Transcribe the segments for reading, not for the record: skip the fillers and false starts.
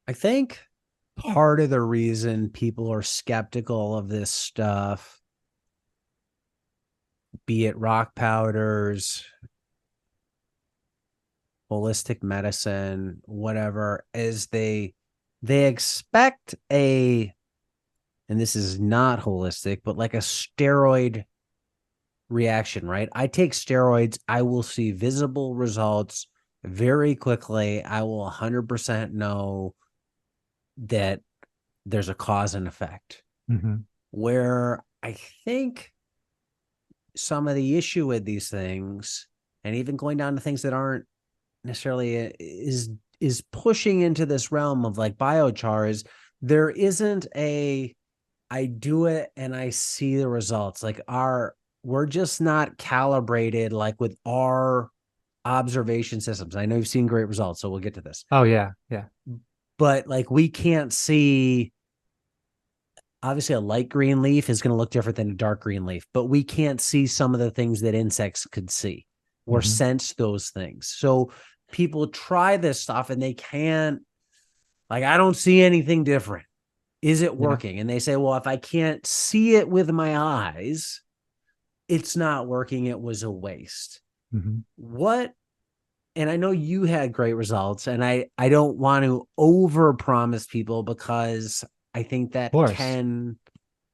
I think part of the reason people are skeptical of this stuff, be it rock powders, holistic medicine, whatever, is they expect a, and this is not holistic, but like a steroid reaction, right? I take steroids, I will see visible results very quickly. I will 100% know that there's a cause and effect. Mm-hmm. Where I think some of the issue with these things, and even going down to things that aren't necessarily is pushing into this realm of like biochar, is there isn't a I do it and I see the results. Like we're just not calibrated like with our observation systems. I know you've seen great results, so we'll get to this. Oh yeah, yeah. But like we can't see, obviously a light green leaf is going to look different than a dark green leaf, but we can't see some of the things that insects could see or Mm-hmm. sense those things. So people try this stuff and they can't, like, I don't see anything different. Is it Yeah. working? And they say, well, if I can't see it with my eyes, it's not working. It was a waste. Mm-hmm. What, and I know you had great results, and I don't want to over promise people because I think Of that course. can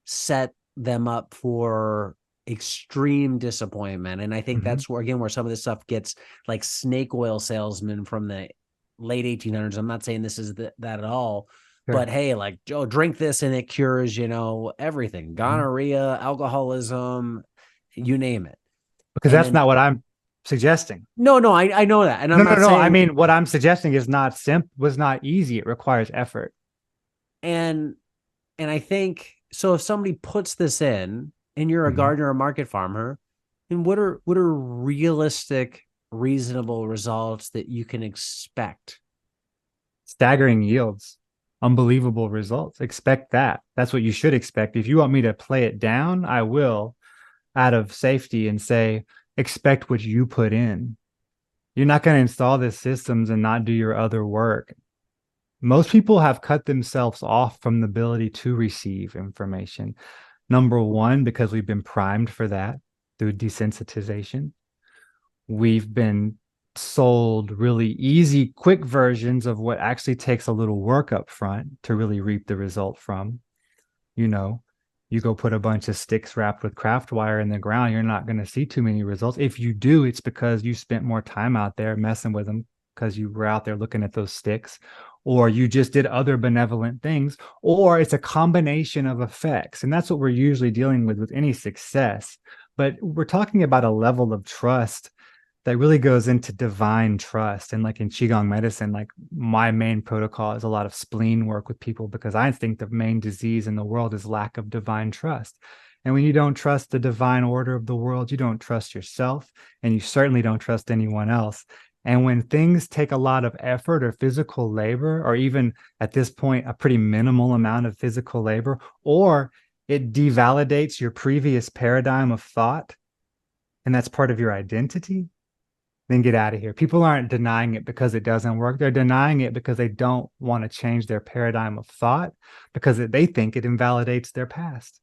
set them up for extreme disappointment. And I think Mm-hmm. that's where, again, where some of this stuff gets like snake oil salesmen from the late 1800s. I'm not saying this is that at all, Sure. but hey, like, Joe, drink this and it cures, everything, Mm-hmm. gonorrhea, alcoholism, you name it. Because And that's then, not what I'm suggesting. no, I know that. And No, I'm no, not no. I saying, mean, what I'm suggesting is not was not easy. It requires effort. and, and I think, so if somebody puts this in and you're a Mm-hmm. gardener or market farmer, and what are realistic, reasonable results that you can expect? Staggering yields, unbelievable results. Expect that. That's what you should expect. If you want me to play it down, I will out of safety and say, expect what you put in. You're not going to install the systems and not do your other work. Most people have cut themselves off from the ability to receive information. Number one, because we've been primed for that through desensitization. We've been sold really easy, quick versions of what actually takes a little work up front to really reap the result from. You know, you go put a bunch of sticks wrapped with craft wire in the ground, you're not going to see too many results. If you do, it's because you spent more time out there messing with them because you were out there looking at those sticks, or you just did other benevolent things, or it's a combination of effects. And that's what we're usually dealing with any success. But we're talking about a level of trust that really goes into divine trust. And like in Qigong medicine, like my main protocol is a lot of spleen work with people because I think the main disease in the world is lack of divine trust. And when you don't trust the divine order of the world, you don't trust yourself, and you certainly don't trust anyone else. And when things take a lot of effort or physical labor, or even at this point, a pretty minimal amount of physical labor, or it devalidates your previous paradigm of thought, and that's part of your identity, then get out of here. People aren't denying it because it doesn't work. They're denying it because they don't want to change their paradigm of thought because they think it invalidates their past.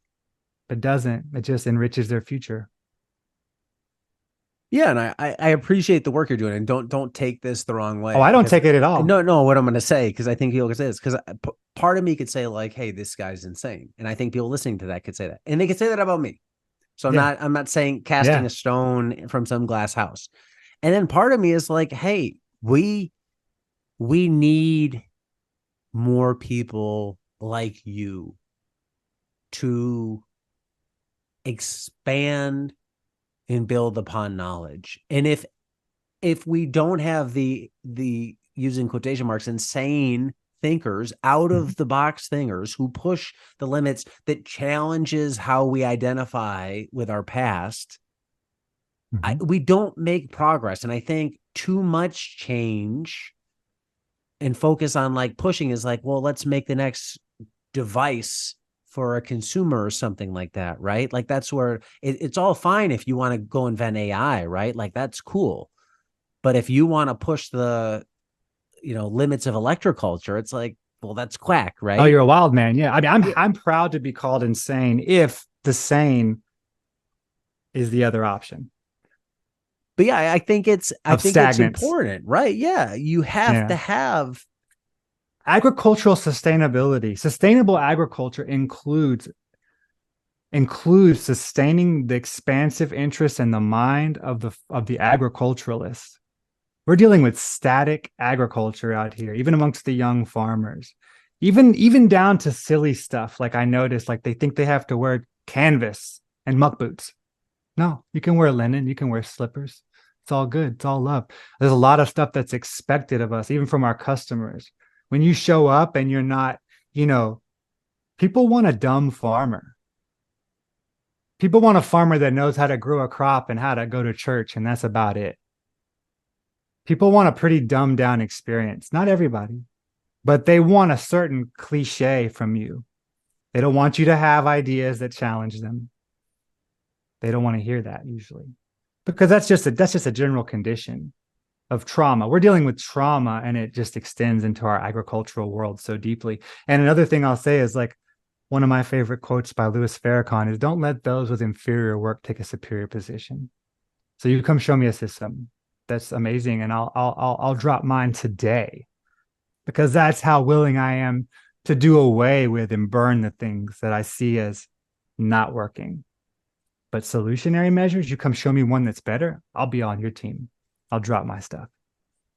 It doesn't. It just enriches their future. Yeah, and I appreciate the work you're doing, and don't take this the wrong Oh, I way, don't because take it at all. no, what I'm going to say, because I think people could say this, because part of me could say like, hey, this guy's insane, and I think people listening to that could say that, and they could say that about me. So Yeah. I'm not saying casting Yeah. a stone from some glass house. And then part of me is like, hey, we need more people like you to expand and build upon knowledge. And if we don't have the using quotation marks insane thinkers, out Mhm. of the box thinkers who push the limits, that challenges how we identify with our past, Mhm. we don't make progress. And I think too much change and focus on like pushing is like, well, let's make the next device for a consumer or something like that, right? Like that's where it's all fine if you want to go invent AI, right? Like that's cool. But if you want to push the limits of electroculture, it's like, well, that's quack, Oh, right? you're a wild man. Yeah. I mean, Yeah. I'm proud to be called insane if the sane is the other option But yeah, I of think it's stagnance. important, right? Yeah. You have Yeah. to have Agricultural sustainability. Sustainable agriculture includes sustaining the expansive interest in the mind of the agriculturalist. We're dealing with static agriculture out here, even amongst the young farmers. Even down to silly stuff. Like I noticed, like they think they have to wear canvas and muck boots. No, you can wear linen, you can wear slippers. It's all good. It's all love. There's a lot of stuff that's expected of us, even from our customers. When you show up and you're not, you know, people want a dumb farmer. People want a farmer that knows how to grow a crop and how to go to church, and that's about it. People want a pretty dumbed down experience. Not everybody, but they want a certain cliche from you. They don't want you to have ideas that challenge them. They don't want to hear that usually, because that's just a general condition of trauma. We're dealing with trauma, and it just extends into our agricultural world so deeply. And another thing I'll say is like one of my favorite quotes by Louis Farrakhan is, "Don't let those with inferior work take a superior position." So you come show me a system that's amazing, and I'll drop mine today, because that's how willing I am to do away with and burn the things that I see as not working. But solutionary measures, you come show me one that's better, I'll be on your team. I'll drop my stuff.